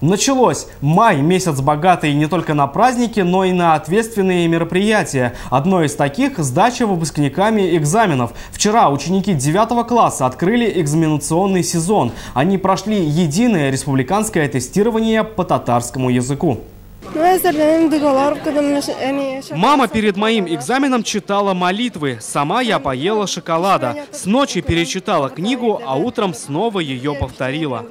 Началось. Май – месяц богатый не только на праздники, но и на ответственные мероприятия. Одно из таких – сдача выпускниками экзаменов. Вчера ученики 9 класса открыли экзаменационный сезон. Они прошли единое республиканское тестирование по татарскому языку. Мама перед моим экзаменом читала молитвы. Сама я поела шоколада. С ночи перечитала книгу, а утром снова ее повторила.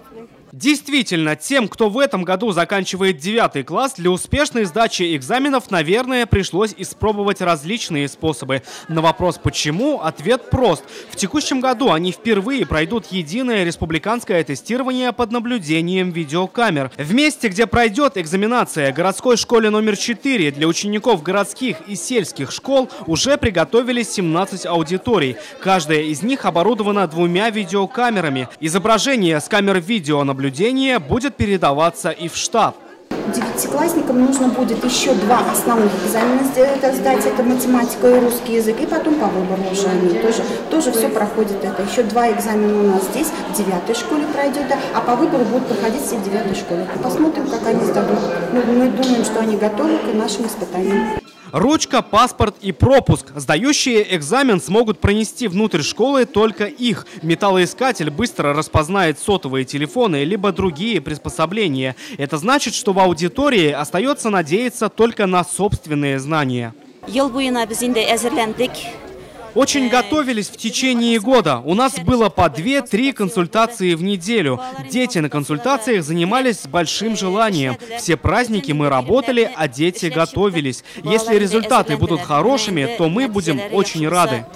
Действительно, тем, кто в этом году заканчивает 9 класс, для успешной сдачи экзаменов, наверное, пришлось испробовать различные способы. На вопрос «почему?» ответ прост. В текущем году они впервые пройдут единое республиканское тестирование под наблюдением видеокамер. В месте, где пройдет экзаменация, городской школе номер 4 для учеников городских и сельских школ уже приготовили 17 аудиторий. Каждая из них оборудована 2 видеокамерами. Изображение с камер видеонаблюдения будет передаваться и в штаб. Девятиклассникам нужно будет еще 2 основных экзамена сдать, это математика и русский язык, и потом по выбору уже они тоже все проходит это. Еще 2 экзамена у нас здесь, в 9 школе пройдет, а по выбору будут проходить все в 9 школе. Посмотрим, как они сдадут. Мы думаем, что они готовы к нашим испытаниям. Ручка, паспорт и пропуск. Сдающие экзамен смогут пронести внутрь школы только их. Металлоискатель быстро распознает сотовые телефоны либо другие приспособления. Это значит, что в аудитории остается надеяться только на собственные знания. Очень готовились в течение года. У нас было по 2-3 консультации в неделю. Дети на консультациях занимались с большим желанием. Все праздники мы работали, а дети готовились. Если результаты будут хорошими, то мы будем очень рады.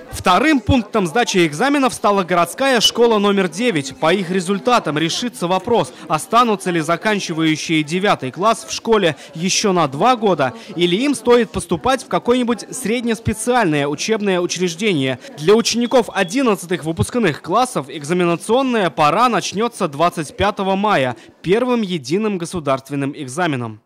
Вторым пунктом сдачи экзаменов стала городская школа номер 9. По их результатам решится вопрос, останутся ли заканчивающие 9 класс в школе еще на 2 года, или им стоит поступать в какой-нибудь среднеспециальный учебное учреждение. Для учеников 11 выпускных классов экзаменационная пора начнется 25 мая, первым единым государственным экзаменом.